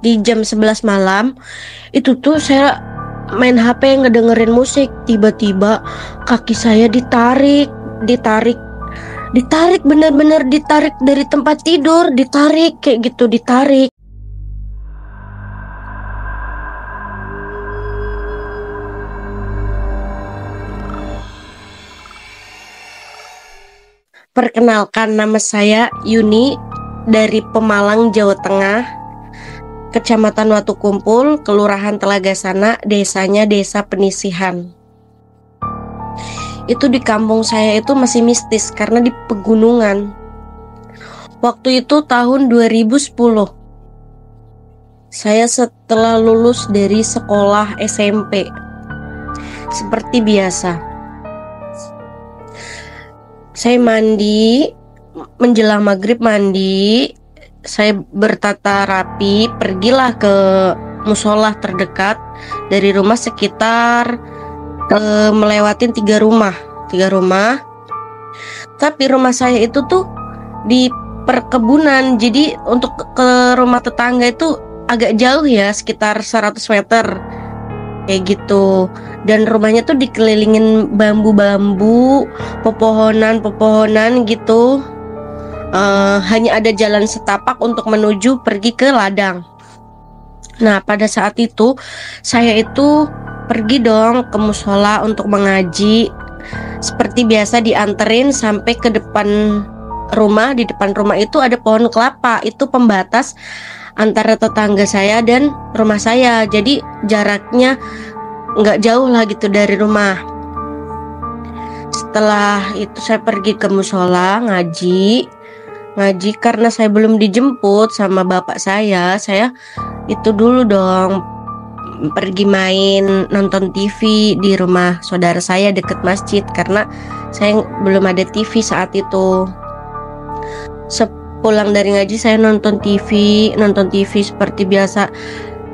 di jam 11 malam. Itu tuh saya main HP ngedengerin musik, tiba-tiba kaki saya ditarik, bener-bener ditarik dari tempat tidur, ditarik kayak gitu, ditarik. Perkenalkan, nama saya Yuni dari Pemalang, Jawa Tengah, Kecamatan Watu Kumpul, Kelurahan Telaga Sana, desanya Desa Penisihan. Itu di kampung saya itu masih mistis karena di pegunungan. Waktu itu tahun 2010. Saya setelah lulus dari sekolah SMP. Seperti biasa, saya mandi, menjelang maghrib mandi, saya bertata rapi, pergilah ke musola terdekat dari rumah sekitar melewatin tiga rumah. Tapi rumah saya itu tuh di perkebunan, jadi untuk ke rumah tetangga itu agak jauh ya, sekitar 100 meter kayak gitu. Dan rumahnya tuh dikelilingin bambu-bambu, pepohonan gitu. Hanya ada jalan setapak untuk menuju pergi ke ladang. Nah, pada saat itu saya itu pergi dong ke musola untuk mengaji. Seperti biasa dianterin sampai ke depan rumah. Di depan rumah itu ada pohon kelapa, itu pembatas antara tetangga saya dan rumah saya. Jadi jaraknya nggak jauh lah gitu dari rumah. Setelah itu saya pergi ke musola ngaji karena saya belum dijemput sama bapak saya itu dulu dong pergi main nonton TV di rumah saudara saya deket masjid karena saya belum ada TV saat itu. Sepulang dari ngaji saya nonton TV seperti biasa.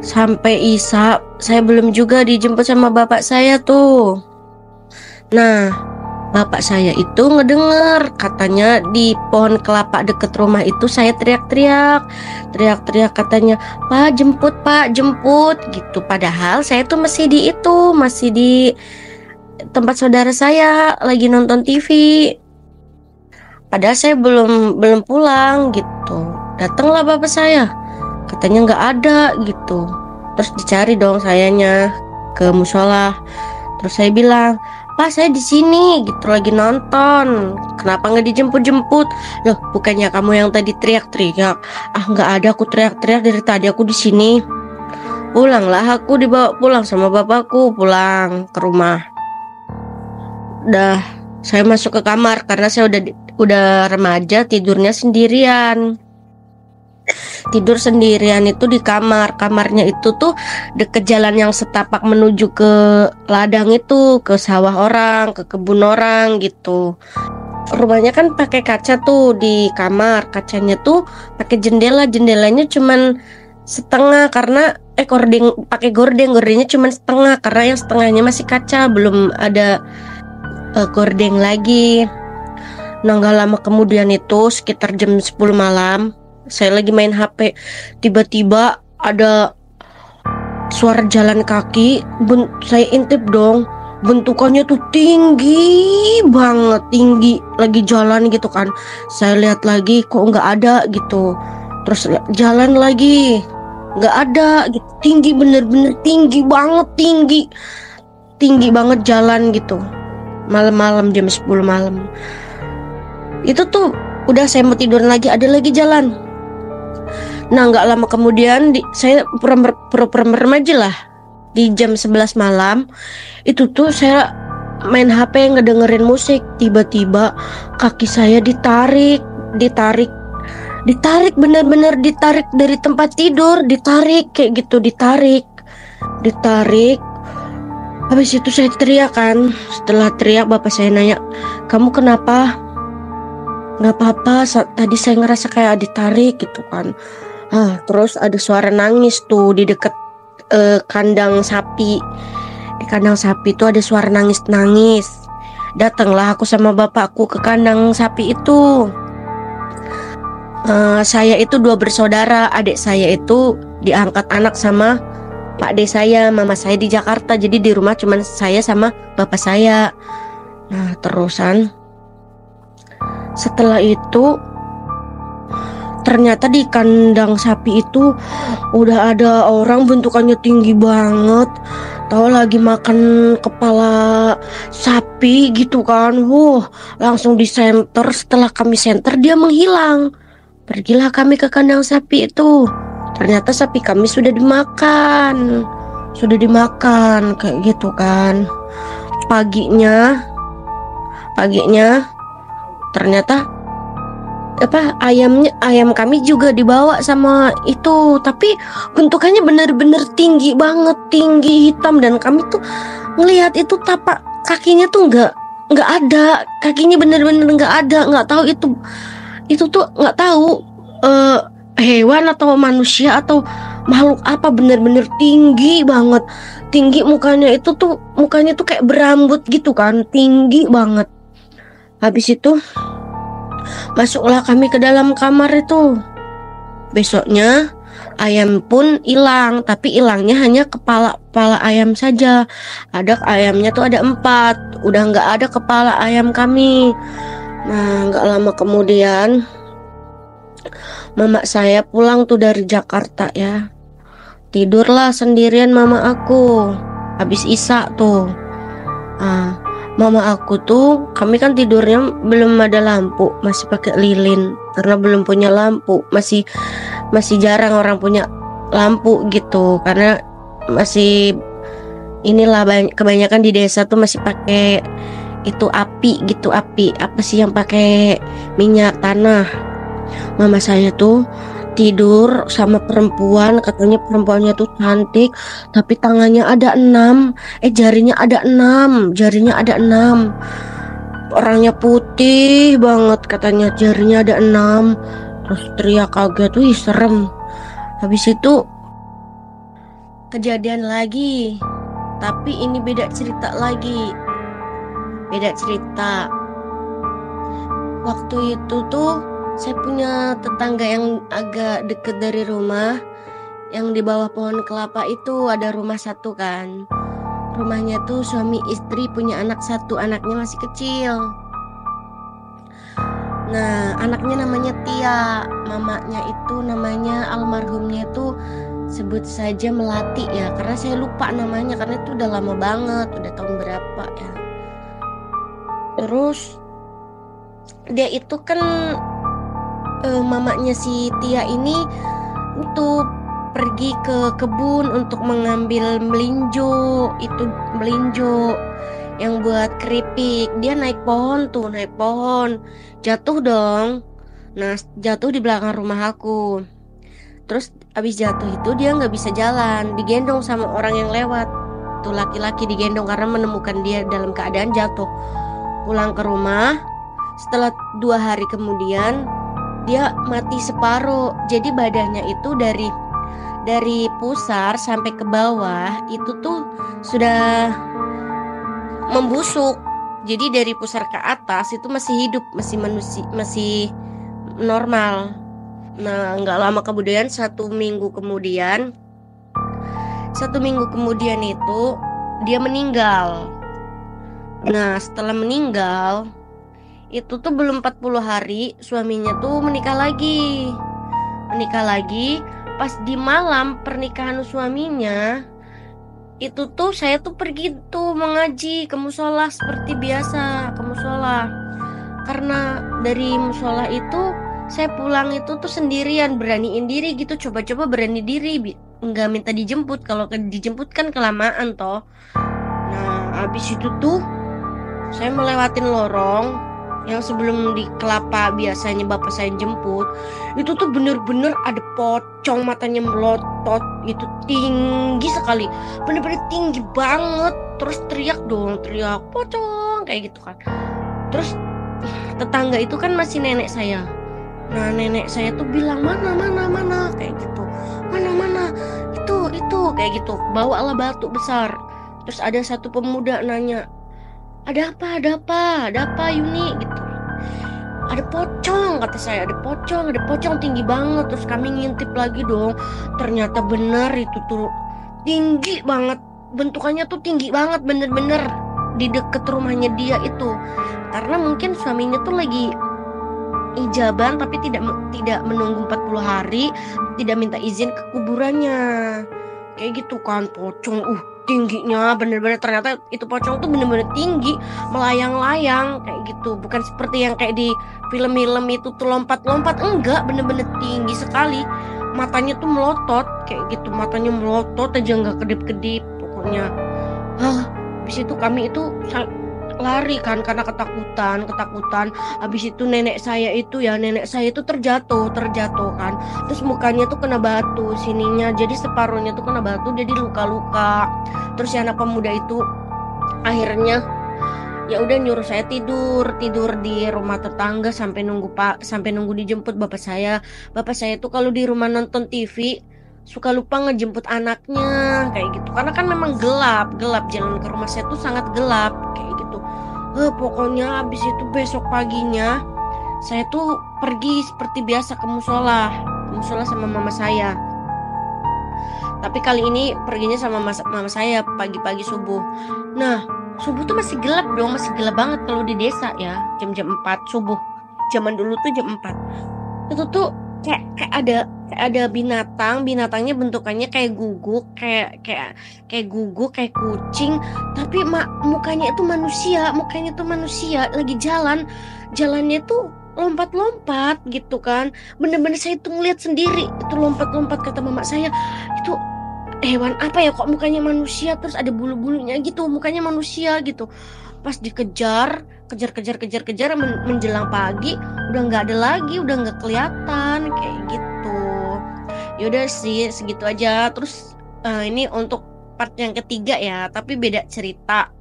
Sampai Isya saya belum juga dijemput sama bapak saya tuh. Nah, bapak saya itu ngedenger katanya di pohon kelapa deket rumah itu saya teriak-teriak katanya, Pak jemput gitu. Padahal saya tuh masih di tempat saudara saya lagi nonton TV. Padahal saya belum pulang gitu. Datanglah bapak saya, katanya nggak ada gitu. Terus dicari dong sayanya ke musola. Terus saya bilang, Pak saya di sini gitu lagi nonton. Kenapa nggak dijemput? Loh, bukannya kamu yang tadi teriak-teriak? Nggak ada, aku teriak-teriak dari tadi, aku di sini. Pulanglah, aku dibawa pulang sama bapakku, pulang ke rumah. Saya masuk ke kamar karena saya udah remaja, tidurnya sendirian. Tidur sendirian itu di kamarnya itu tuh deket jalan yang setapak menuju ke ladang itu, ke sawah orang, ke kebun orang gitu. Rumahnya kan pakai kaca tuh di kamar, kacanya tuh pakai jendelanya cuman setengah karena pakai gordengnya cuman setengah karena yang setengahnya masih kaca, belum ada gordeng lagi. Nah, gak lama kemudian itu sekitar jam 10 malam saya lagi main HP, tiba-tiba ada suara jalan kaki. Saya intip dong, bentukannya tuh tinggi banget, lagi jalan gitu kan. Saya lihat lagi kok nggak ada gitu, terus jalan lagi nggak ada gitu. Tinggi, bener-bener tinggi banget jalan gitu. Malam-malam jam 10 malam itu tuh udah saya mau tidur lagi, ada lagi jalan. Nah, nggak lama kemudian saya pura-pura remaja lah. Di jam 11 malam itu tuh saya main HP ngedengerin musik, tiba-tiba kaki saya ditarik, bener-bener ditarik dari tempat tidur, ditarik kayak gitu, ditarik. Habis itu saya teriak kan. Setelah teriak bapak saya nanya, kamu kenapa? Nggak apa-apa, tadi saya ngerasa kayak ditarik gitu kan. Terus ada suara nangis tuh di deket kandang sapi. Di kandang sapi itu ada suara nangis. Datanglah aku sama bapakku ke kandang sapi itu. Saya itu 2 bersaudara, adik saya itu diangkat anak sama Pak D saya, mama saya di Jakarta. Jadi di rumah cuma saya sama bapak saya. Nah terusan setelah itu ternyata di kandang sapi itu udah ada orang bentukannya tinggi banget. Tahu lagi makan kepala sapi gitu kan. Langsung disenter. Setelah kami senter dia menghilang. Pergilah kami ke kandang sapi itu. Ternyata sapi kami sudah dimakan. Sudah dimakan kayak gitu kan. Paginya ternyata ayam kami juga dibawa sama itu, tapi bentukannya bener-bener tinggi banget, tinggi hitam, dan kami tuh ngelihat itu tapak kakinya tuh nggak ada, kakinya bener-bener nggak ada, nggak tahu itu tuh nggak tahu hewan atau manusia atau makhluk apa, bener-bener tinggi banget, tinggi mukanya tuh kayak berambut gitu kan, tinggi banget. Habis itu masuklah kami ke dalam kamar itu. Besoknya ayam pun hilang, tapi hilangnya hanya kepala ayam saja. Ada ayamnya tuh ada 4, udah nggak ada kepala ayam kami. Nah nggak lama kemudian mama saya pulang tuh dari Jakarta ya. Tidurlah sendirian mama aku habis Isya tuh. Mama aku tuh, kami kan tidurnya belum ada lampu, masih pakai lilin karena belum punya lampu, masih jarang orang punya lampu gitu, karena masih kebanyakan di desa tuh masih pakai itu api gitu, api apa sih yang pakai minyak tanah. Mama saya tuh tidur sama perempuan, katanya perempuannya tuh cantik, tapi tangannya ada 6, jarinya ada 6, orangnya putih banget, katanya jarinya ada 6. Terus teriak kaget, wih serem. Habis itu kejadian lagi, tapi ini beda cerita. Waktu itu tuh saya punya tetangga yang agak deket dari rumah, yang di bawah pohon kelapa itu ada rumah satu kan. Rumahnya tuh suami istri, punya anak 1, anaknya masih kecil. Nah anaknya namanya Tia, mamanya itu namanya almarhumnya itu sebut saja Melati ya, karena saya lupa namanya karena itu udah lama banget, udah tahun berapa ya. Terus dia itu kan mamanya si Tia ini untuk pergi ke kebun untuk mengambil melinjo yang buat keripik. Dia naik pohon, jatuh dong. Nah jatuh di belakang rumah aku. Terus abis jatuh itu dia nggak bisa jalan, digendong sama orang yang lewat. Tuh laki-laki digendong karena menemukan dia dalam keadaan jatuh. Pulang ke rumah, setelah 2 hari kemudian dia mati separuh. Jadi badannya itu dari pusar sampai ke bawah itu tuh sudah membusuk. Jadi dari pusar ke atas itu masih hidup, masih normal. Nah nggak lama kemudian, 1 minggu kemudian itu dia meninggal. Nah setelah meninggal itu tuh belum 40 hari suaminya tuh menikah lagi. Pas di malam pernikahan suaminya itu tuh saya tuh pergi tuh mengaji ke musola seperti biasa, ke musola. Karena dari musola itu saya pulang itu tuh sendirian, beraniin diri gitu, coba-coba berani diri, nggak minta dijemput. Kalau dijemput kan kelamaan toh. Nah habis itu tuh saya melewatin lorong yang sebelum di kelapa biasanya bapak saya jemput. Itu tuh bener-bener ada pocong, matanya melotot, itu tinggi sekali, bener-bener tinggi banget. Terus teriak pocong kayak gitu kan. Terus tetangga itu kan masih nenek saya. Nah nenek saya tuh bilang mana kayak gitu, mana itu kayak gitu, bawalah batu besar. Terus ada satu pemuda nanya, ada apa Yuni gitu. ada pocong, kata saya, ada pocong tinggi banget. Terus kami ngintip lagi dong, ternyata bener itu tuh tinggi banget, bentukannya tuh tinggi banget, bener-bener di deket rumahnya dia itu. Karena mungkin suaminya tuh lagi ijaban tapi tidak menunggu 40 hari, tidak minta izin ke kuburannya. Kayak gitu kan, pocong tingginya bener-bener, ternyata itu pocong tuh bener-bener tinggi, melayang-layang kayak gitu. Bukan seperti yang kayak di film-film itu tuh lompat-lompat, enggak, bener-bener tinggi sekali. Matanya tuh melotot kayak gitu, matanya melotot aja, nggak kedip-kedip pokoknya. Habis itu kami itu lari kan karena ketakutan. Habis itu nenek saya itu terjatuh kan. Terus mukanya tuh kena batu sininya, jadi separuhnya tuh kena batu, jadi luka-luka. Terus si anak pemuda itu akhirnya ya udah nyuruh saya tidur di rumah tetangga sampai nunggu dijemput bapak saya. Bapak saya tuh kalau di rumah nonton TV suka lupa ngejemput anaknya kayak gitu, karena kan memang gelap jalan ke rumah saya tuh sangat gelap kayak gitu. Pokoknya habis itu besok paginya saya tuh pergi seperti biasa ke musola sama mama saya. Tapi kali ini perginya sama mama saya pagi-pagi subuh. Nah, subuh tuh masih gelap dong, masih gelap banget kalau di desa ya, jam-jam 4 subuh. Zaman dulu tuh jam 4. Itu tuh kayak ada binatangnya bentukannya kayak guguk, kayak guguk, kayak kucing, tapi mukanya tuh manusia lagi jalannya tuh lompat-lompat gitu kan. Bener-bener saya tuh ngeliat sendiri itu lompat-lompat, kata mama saya, itu hewan apa ya, kok mukanya manusia terus ada bulu-bulunya gitu, mukanya manusia gitu. Pas dikejar menjelang pagi udah nggak ada lagi, udah nggak kelihatan kayak gitu. Yaudah sih segitu aja. Terus ini untuk part yang ketiga ya, tapi beda cerita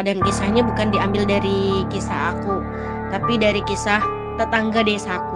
dan kisahnya bukan diambil dari kisah aku, tapi dari kisah tetangga desaku.